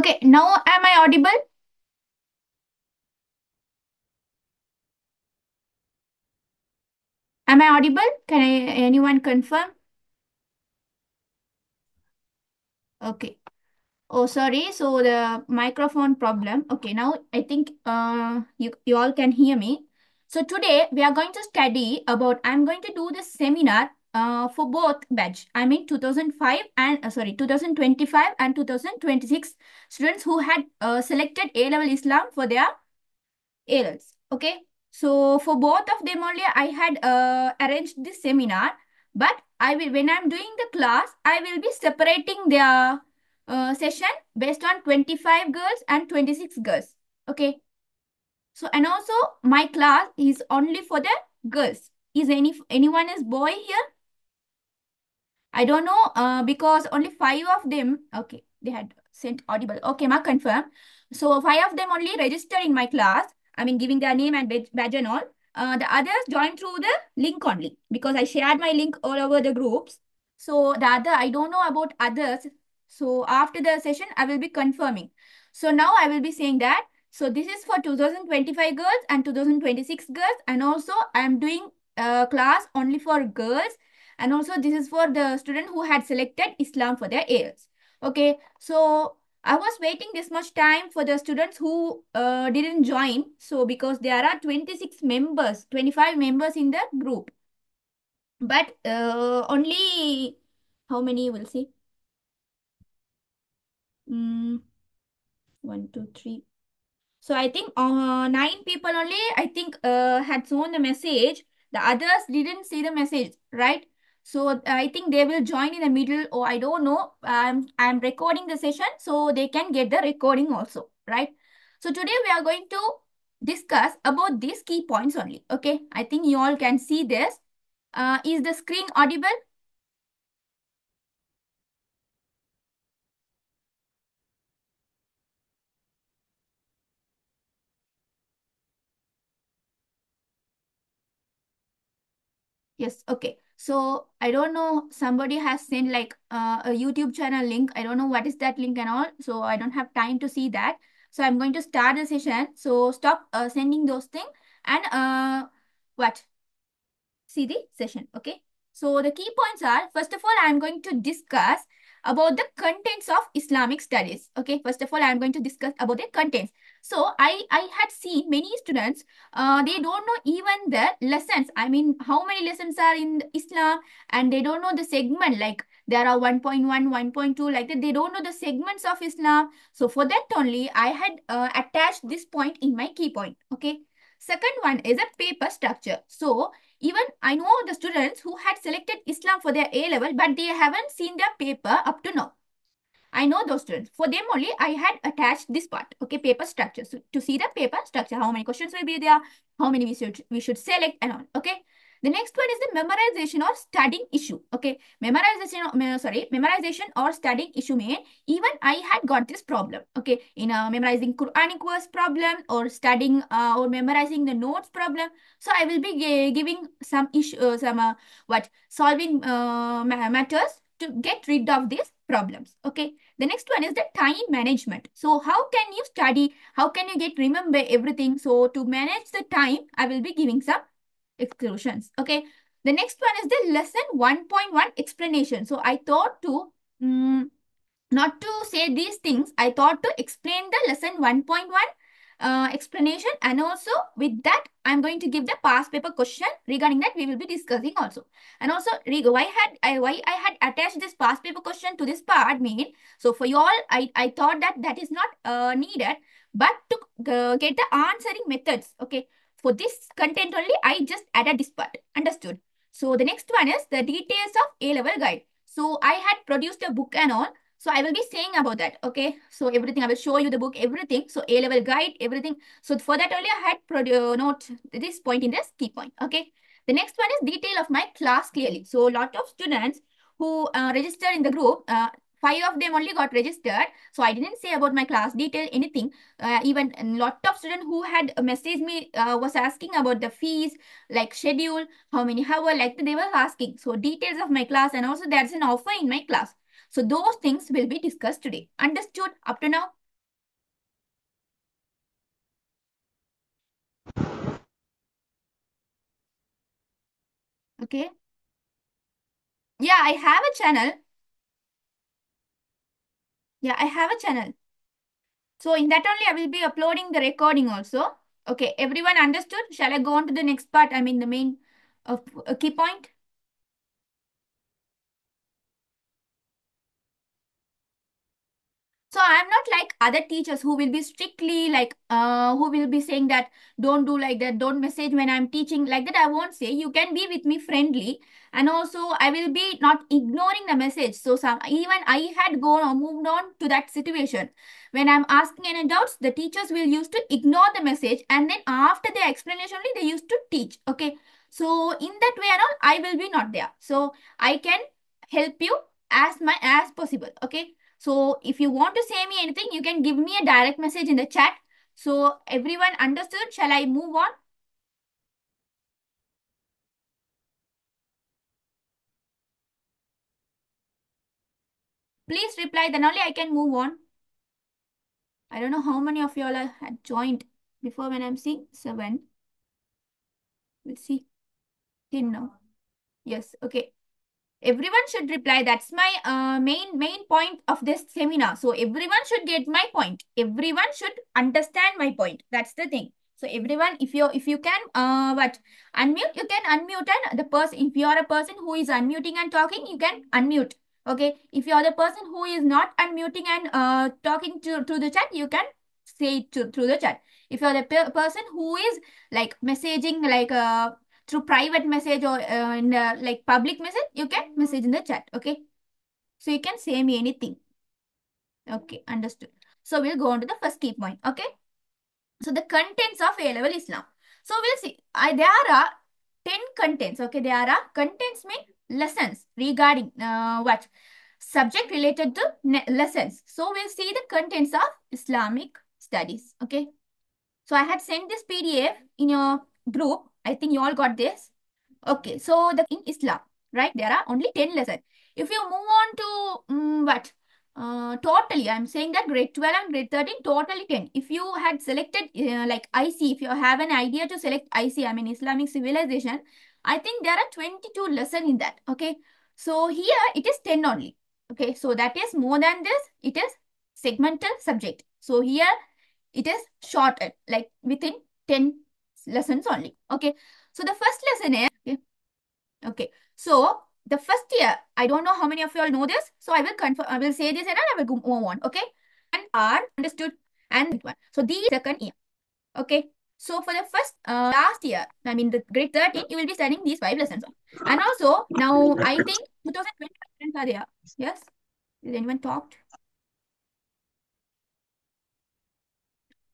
Okay, now am I audible? Am I audible? Anyone confirm? Okay. Oh, sorry. So the microphone problem. Okay, now I think you all can hear me. So today we are going to study about. I'm going to do this seminar for both batch. I mean 2005 and 2025 and 2026 students who had selected A level Islam for their A-levels. Okay. So for both of them only, I had arranged this seminar. But I will, when I'm doing the class, I will be separating their session based on 25 girls and 26 girls. Okay. So and also my class is only for the girls. Is anyone is boy here? I don't know because only five of them, okay, they had sent audible. Okay, ma confirm. So five of them only registered in my class. I mean, giving their name and badge and all. The others joined through the link only because I shared my link all over the groups. So the other, I don't know about others. So after the session, I will be confirming. So now I will be saying that. So this is for 2025 girls and 2026 girls. And also I am doing class only for girls, and also this is for the student who had selected Islam for their ALs. Okay, so I was waiting this much time for the students who didn't join. So because there are 26 members, 25 members in the group, but only how many will see? Mm, one, two, three. So I think nine people only, I think, had shown the message. The others didn't see the message, right? So I think they will join in the middle, or I don't know. I'm recording the session, so they can get the recording also, right? So today we are going to discuss about these key points only. Okay, I think you all can see this. Is the screen audible? Yes, okay. So I don't know, somebody has sent like a YouTube channel link. I don't know what is that link and all. So I don't have time to see that. So I'm going to start the session. So stop sending those things and what? See the session. Okay. So the key points are, first of all, I'm going to discuss about the contents of Islamic studies. Okay. First of all, I'm going to discuss about the contents. So I had seen many students, they don't know even the lessons. I mean, how many lessons are in Islam, and they don't know the segment, like there are 1.1, 1.2, like that. They don't know the segments of Islam. So for that only, I had attached this point in my key point. Okay. Second one is a paper structure. So even I know the students who had selected Islam for their A level, but they haven't seen their paper up to now. I know those students. For them only, I had attached this part. Okay, paper structure. So to see the paper structure, how many questions will be there, how many we should select and all. Okay. The next one is the memorization or studying issue. Okay, memorization or studying issue mean even I had got this problem. Okay, in memorizing Quranic verse problem or studying or memorizing the notes problem. So I will be giving some issue, what solving matters to get rid of these problems. Okay. The next one is the time management. So how can you study? How can you remember everything? So to manage the time, I will be giving some exclusions. Okay. The next one is the lesson 1.1 explanation. So I thought to not to say these things, I thought to explain the lesson 1.1 explanation, and also with that I'm going to give the past paper question regarding that we will be discussing also. And also why I had attached this past paper question to this part mean, so for you all I thought that that is not needed, but to get the answering methods. Okay, for this content only I just added this part. Understood? So the next one is the details of A level guide. So I had produced a book and all, so I will be saying about that. Okay. So everything, I will show you the book, everything. So A-level guide, everything. So for that only I had note this point in this key point. Okay. The next one is detail of my class clearly. So a lot of students who registered in the group, five of them only got registered. So I didn't say about my class detail, anything. Even a lot of students who had messaged me was asking about the fees, like schedule, how many hours, like they were asking. So details of my class, and also there's an offer in my class. So those things will be discussed today. Understood up to now? Okay. Yeah, I have a channel. Yeah, I have a channel. So in that only I will be uploading the recording also. Okay, everyone understood? Shall I go on to the next part? I mean the main key point. So I'm not like other teachers who will be strictly like who will be saying that don't do like that, don't message when I'm teaching like that. I won't say. You can be with me friendly, and also I will be not ignoring the message. So some even I had gone or moved on to that situation. When I'm asking any doubts, the teachers will used to ignore the message, and then after the explanation only they used to teach. Okay. So in that way and all, I will be not there. So I can help you as possible. Okay. So if you want to say me anything, you can give me a direct message in the chat. So everyone understood? Shall I move on? Please reply, then only I can move on. I don't know how many of you all had joined before when I'm seeing 7. We'll see. 10 now. Yes, okay. Everyone should reply. That's my main point of this seminar. So everyone should get my point. Everyone should understand my point. That's the thing. So everyone, if you can what unmute, you can unmute, and the person, if you are a person who is unmuting and talking, you can unmute. Okay. If you are the person who is not unmuting and talking to the chat, you can say it through the chat. If you are the person who is like messaging like through private message or in like public message, you can message in the chat. Okay. So you can say me anything. Okay. Understood. So we'll go on to the first key point. Okay. So the contents of A-level Islam. So we'll see. There are 10 contents. Okay. There are contents mean lessons regarding what? Subject related to lessons. So we'll see the contents of Islamic studies. Okay. So I had sent this PDF in your group. I think you all got this. Okay, so the in Islam, right? There are only 10 lessons. If you move on to what? Totally, I'm saying that grade 12 and grade 13, totally 10. If you had selected like IC, if you have an idea to select IC, I mean Islamic Civilization, I think there are 22 lessons in that. Okay, so here it is 10 only. Okay, so that is more than this. It is segmental subject. So here it is shorter, like within 10 lessons only. Okay, so the first lesson is okay. Okay. So the first year, I don't know how many of you all know this. So I will confirm, I will say this and I will go move on. Okay. And are understood and one. So the second year. Okay. So for the first last year, I mean the grade 13, you will be studying these 5 lessons. And also now I think 2020 students are there. Yes. Did anyone talked?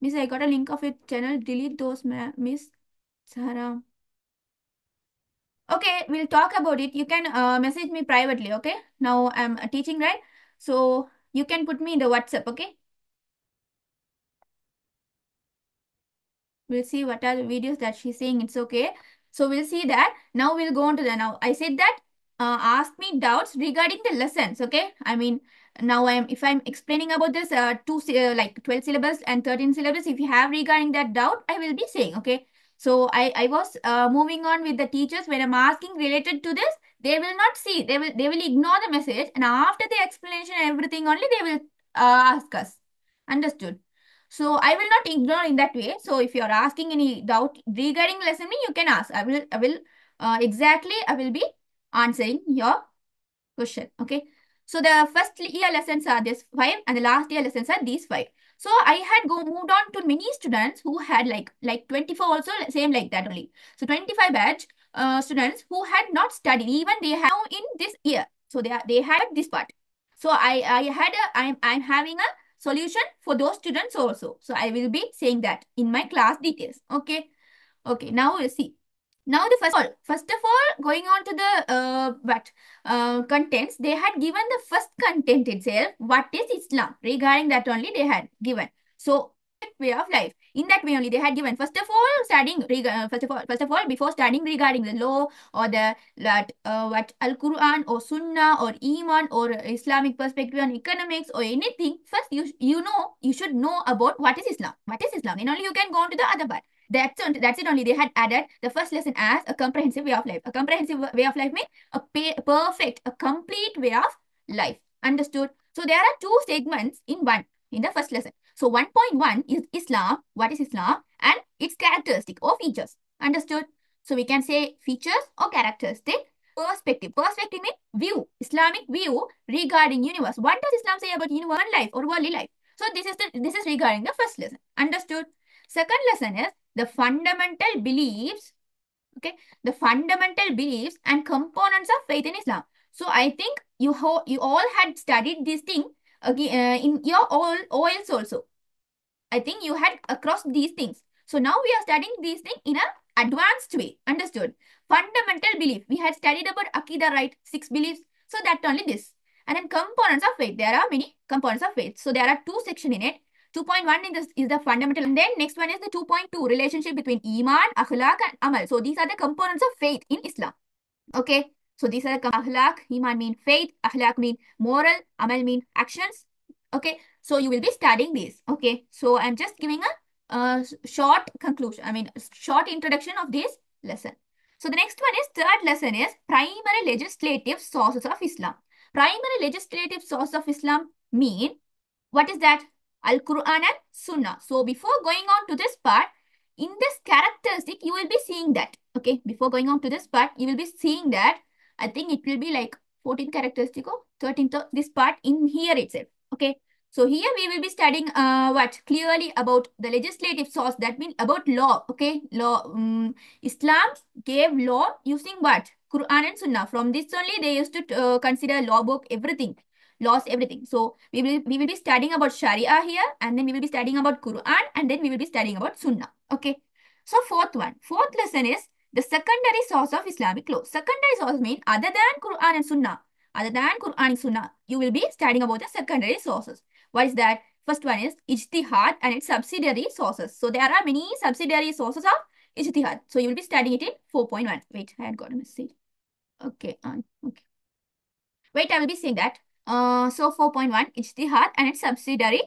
Miss, I got a link of your channel. Delete those, Miss Sarah. Okay, we'll talk about it. You can message me privately, okay? Now I'm teaching, right? So you can put me in the WhatsApp, okay? We'll see what are the videos that she's saying. It's okay. So we'll see that. Now we'll go on to the now. I said that ask me doubts regarding the lessons, okay? I mean, now if I'm explaining about this like 12 syllabus and 13 syllabus, if you have regarding that doubt, I will be saying, okay? So I was moving on with the teachers when I'm asking related to this, they will not see. They will ignore the message, and after the explanation and everything only they will ask us. Understood? So I will not ignore in that way. So if you are asking any doubt regarding lesson, you can ask. I will exactly I will be answering your question. Okay. So the first year lessons are this 5 and the last year lessons are these 5. So I had moved on to many students who had like 24 also same like that only. So 25 batch students who had not studied even they have in this year. So they had this part. So I'm having a solution for those students also. So I will be saying that in my class details. Okay. Okay. Now we'll see. Now the first of all, going on to the contents, they had given the first content itself. What is Islam? Regarding that only they had given. So way of life. In that way only they had given. First of all, first of all, before studying regarding the law or the what Al Quran or Sunnah or Iman or Islamic perspective on economics or anything, first you should know about what is Islam. What is Islam? Then only you can go on to the other part. That's it only. They had added the first lesson as a comprehensive way of life. A comprehensive way of life means a complete way of life. Understood? So there are two segments in the first lesson. So 1.1 is Islam. What is Islam? And its characteristic or features. Understood? So we can say features or characteristic. Perspective. Perspective means view. Islamic view regarding universe. What does Islam say about universe life or worldly life? So this is regarding the first lesson. Understood? Second lesson is the fundamental beliefs. Okay, the fundamental beliefs and components of faith in Islam. So I think you all had studied this thing in your all OLs also. I think you had across these things. So now we are studying these things in an advanced way. Understood? Fundamental belief. We had studied about Aqidah, right? 6 beliefs. So that only this. And then components of faith. There are many components of faith. So there are two sections in it. 2.1 is the fundamental. And then next one is the 2.2, relationship between Iman, Akhlaq and Amal. So these are the components of faith in Islam. Okay. So these are the Akhlaq. Iman mean faith. Akhlaq mean moral. Amal mean actions. Okay. So you will be studying this. Okay. So I'm just giving a short conclusion. Short introduction of this lesson. So the next one is third lesson is primary legislative sources of Islam. Primary legislative source of Islam mean what is that? Al-Quran and Sunnah. So before going on to this part, in this characteristic, you will be seeing that. Okay, before going on to this part, you will be seeing that. I think it will be like 14th characteristic or 13th, this part in here itself. Okay, so here we will be studying what? Clearly about the legislative source, that means about law. Okay, law. Islam gave law using what? Quran and Sunnah. From this only they used to consider law book, everything. Laws, everything. So we will be studying about Sharia here, and then we will be studying about Quran, and then we will be studying about Sunnah. Okay. So fourth lesson is the secondary source of Islamic law. Secondary source means other than Quran and Sunnah. Other than Quran and Sunnah, you will be studying about the secondary sources. What is that? First one is Ijtihad and its subsidiary sources. So there are many subsidiary sources of Ijtihad. So you will be studying it in 4.1. Wait, I had got a message. Okay. Okay. Wait, I will be saying that. So 4.1, Ijtihad and its subsidiary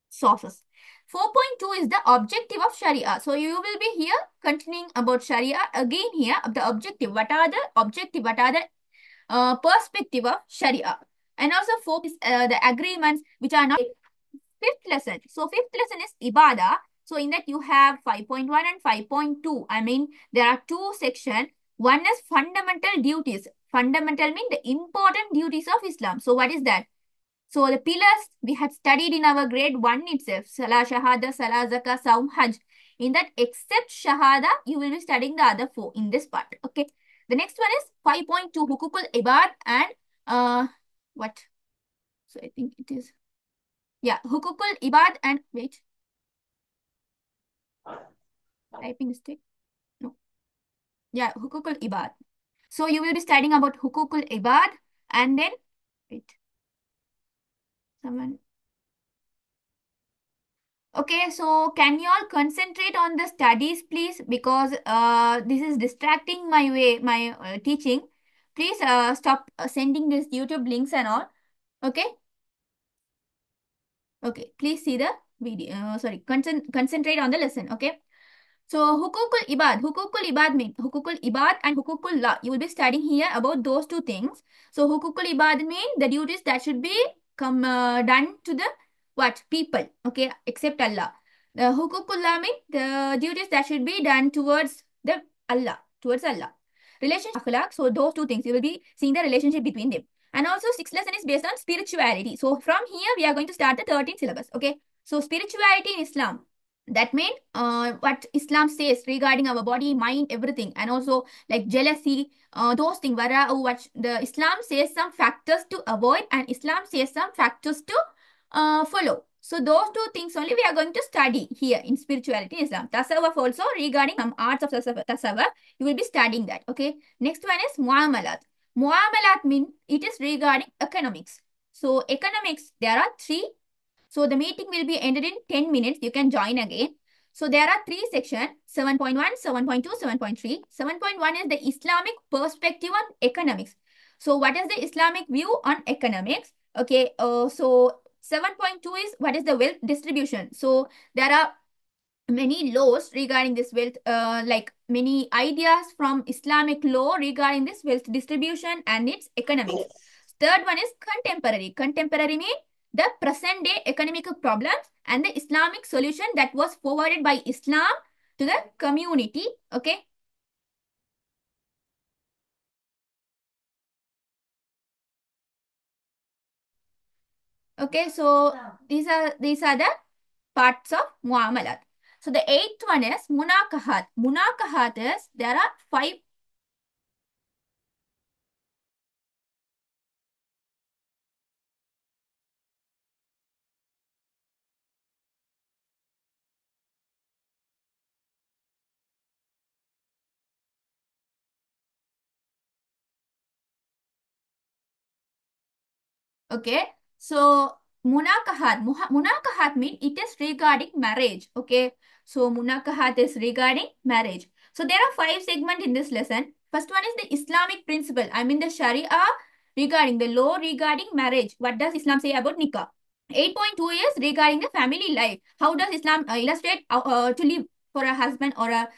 sources. 4.2 is the objective of Sharia. So you will be here continuing about Sharia again here. The objective. What are the objective? What are the perspective of Sharia? And also 4 is the agreements which are not. Fifth lesson. So fifth lesson is Ibadah. So in that you have 5.1 and 5.2. There are two sections. One is fundamental duties. Fundamental means the important duties of Islam. So what is that? So the pillars we had studied in our grade 1 itself. Salah, Shahada, Salah, Zakah, Saum, Hajj. In that except Shahada, you will be studying the other 4 in this part. Okay. The next one is 5.2, Hukukul Ibad and what? So I think it is, yeah, Hukukul Ibad and, wait. Typing mistake. No. Yeah, Hukukul Ibad. So you will be studying about Hukukul Ibad and then, wait. Someone. Okay, so can you all concentrate on the studies, please? Because this is distracting my teaching. Please stop sending this YouTube links and all. Okay? Okay, please see the video. Concentrate on the lesson. Okay? So Hukukul Ibad. Hukukul Ibad means Hukukul Ibad and Hukukul La. You will be studying here about those two things. So Hukukul Ibad means the duties that should be done to the what? People. Okay, except Allah. The Hukukullah means the duties that should be done towards the Allah. Towards Allah. Relationship Akhlaq. So those two things. You will be seeing the relationship between them. And also sixth lesson is based on spirituality. So from here we are going to start the 13th syllabus. Okay. So spirituality in Islam. That means what Islam says regarding our body, mind, everything. And also like jealousy, those things. What the Islam says some factors to avoid and Islam says some factors to follow. So those two things only we are going to study here in spirituality in Islam. Tasawwuf also regarding some arts of tasawwuf, you will be studying that. Okay. Next one is muamalat. Muamalat means it is regarding economics. So economics, there are 3. So the meeting will be ended in 10 minutes. You can join again. So there are 3 sections, 7.1, 7.2, 7.3. 7.1 is the Islamic perspective on economics. So what is the Islamic view on economics? Okay, so 7.2 is what is the wealth distribution. So there are many laws regarding this wealth, like many ideas from Islamic law regarding this wealth distribution and its economics. Third one is contemporary. Contemporary means the present day economic problems and the Islamic solution that was forwarded by Islam to the community. Okay. Okay, so these are the parts of muamalat. So the eighth one is munakahat. Munakahat is there are five. Okay, so munakahat means it is regarding marriage. Okay, so munakahat is regarding marriage. So there are five segments in this lesson. First one is the Islamic principle. I mean the Sharia regarding the law regarding marriage. What does Islam say about nikah? 8.2 is regarding the family life. How does Islam illustrate to live for a husband or a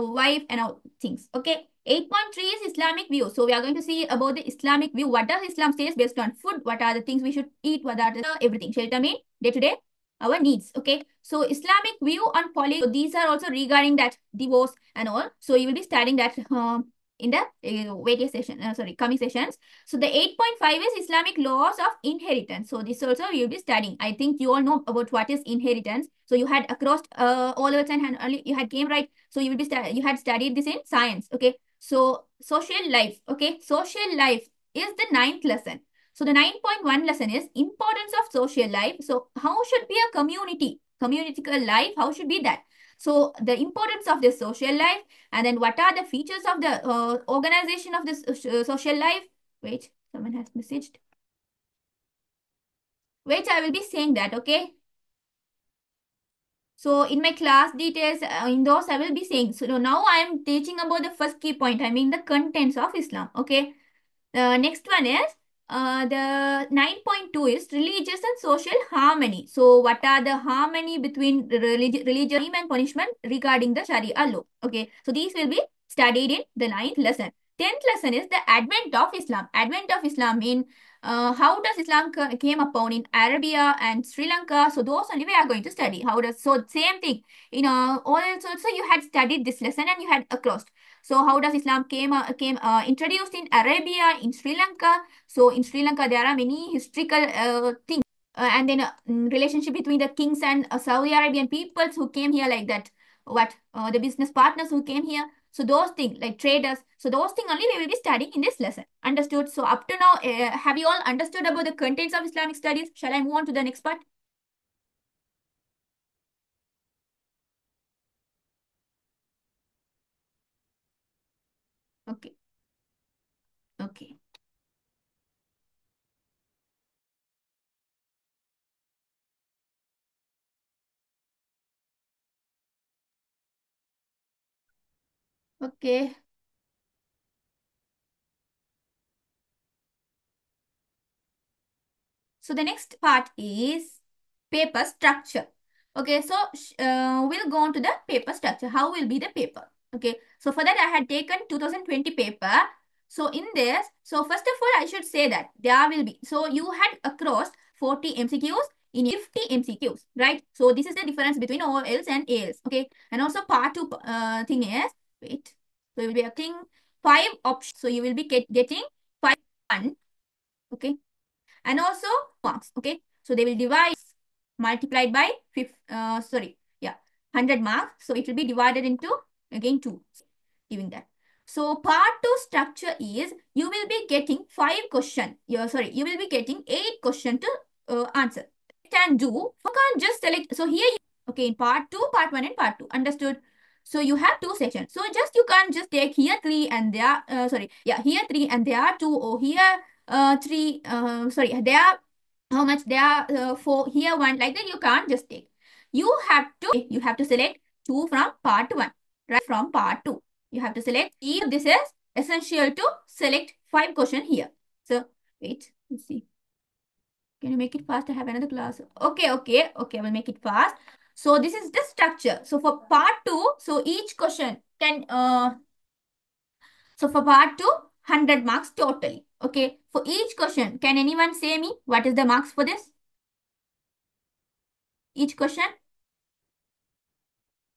wife and all things? Okay. 8.3 is Islamic view. So we are going to see about the Islamic view. What does Islam say is based on food? What are the things we should eat? What are the everything? Shelter mean day to day our needs. Okay. So Islamic view on poly. So these are also regarding that divorce and all. So you will be studying that in the various session. Sorry, coming sessions. So the 8.5 is Islamic laws of inheritance. So this also you'll be studying. I think you all know about what is inheritance. So you had across all over and only you had came right. So you will be you had studied this in science. Okay. So social life. Okay. Social life is the ninth lesson. So the 9.1 lesson is importance of social life. So how should be a community? Community life, how should be that? So the importance of the social life, and then what are the features of the organization of this social life? Wait, someone has messaged. Wait, I will be saying that, okay? So in my class details, in those I will be saying. So now I am teaching about the first key point. I mean the contents of Islam, okay? The next one is the 9.2 is religious and social harmony. So what are the harmony between religion and punishment regarding the Sharia law? Okay, so these will be studied in the ninth lesson. 10th lesson is the advent of Islam. Advent of Islam in how does Islam came upon in Arabia and Sri Lanka. So those only we are going to study. How does, so same thing. All also you had studied this lesson and you had across. So how does Islam came introduced in Arabia, in Sri Lanka? So in Sri Lanka there are many historical things, and then relationship between the kings and Saudi Arabian peoples who came here like that. What the business partners who came here. So those things like traders. So those things only we will be studying in this lesson. Understood? So up to now, have you all understood about the contents of Islamic studies? Shall I move on to the next part? Okay. Okay. Okay. So the next part is paper structure. Okay, so we'll go on to the paper structure. How will be the paper? Okay, so for that I had taken 2020 paper. So in this, so first of all, I should say that there will be, so you had across 40 MCQs in 50 MCQs, right? So this is the difference between OLs and ALs. Okay, and also part two thing is, wait, so you will be getting 5 options. So you will be getting 5 1. Okay, and also marks. Okay, so they will divide multiplied by 100 marks, so it will be divided into again 2, giving that. So part 2 structure is you will be getting 5 question, you will be getting 8 question to answer. Can do, you can't just select. So here you, okay, in part 2, part 1 and part 2, understood? So you have 2 sections, so just you can't just take here 3 and there here 3 and there are 2, or here 3 there are how much there are 4 here 1, like that you can't just take. You have to select 2 from part 1, right? From part 2 you have to select. If this is essential to select 5 question here. So wait, let's see, can you make it fast? I have another class. Okay, I will make it fast. So this is the structure. So for part 2, so each question can, so for part 2, 100 marks totally. Okay. For each question, can anyone say me what is the marks for this? Each question?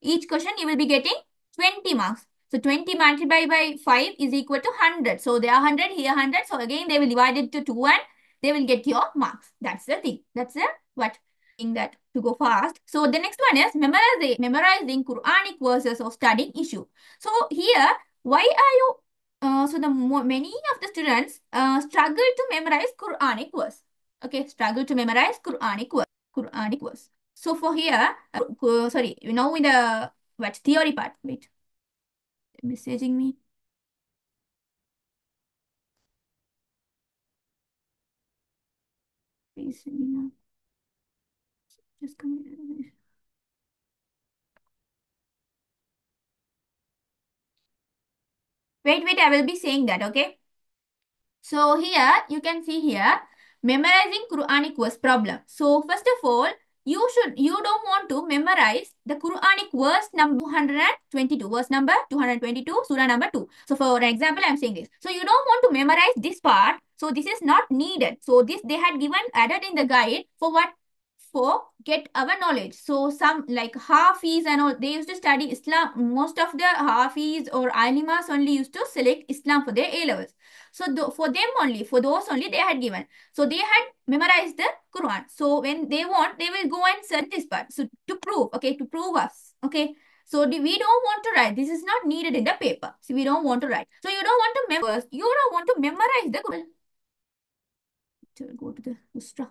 Each question you will be getting 20 marks. So 20 multiplied by 5 is equal to 100. So there are 100, here 100. So again, they will divide it to 2 and they will get your marks. That's the thing. That's the what thing that to go fast. So the next one is memorizing Quranic verses or studying issue. So here, why are you, many of the students struggle to memorize Quranic verse. Okay, struggle to memorize Quranic verse. Quranic verse. So for here, sorry, you know in the what theory part. Wait, they're messaging me. Please send me now. Just come. Wait. I will be saying that. Okay. So here you can see here memorizing Quranic verse problem. So first of all, you don't want to memorize the Quranic verse number 222, verse number 222, surah number 2. So for example, I'm saying this. So you don't want to memorize this part. So this is not needed. So this they had given added in the guide for what? For get our knowledge. So some like Hafiz and all, they used to study Islam. Most of the Hafiz or Alimas only used to select Islam for their A levels. So for them only, for those only they had given. So they had memorized the Quran. So when they want, they will go and search this part. So to prove, okay, to prove us, okay. So we don't want to write. This is not needed in the paper. So we don't want to write. So you don't want to memorize. You don't want to memorize the Quran. To go to the Ustra.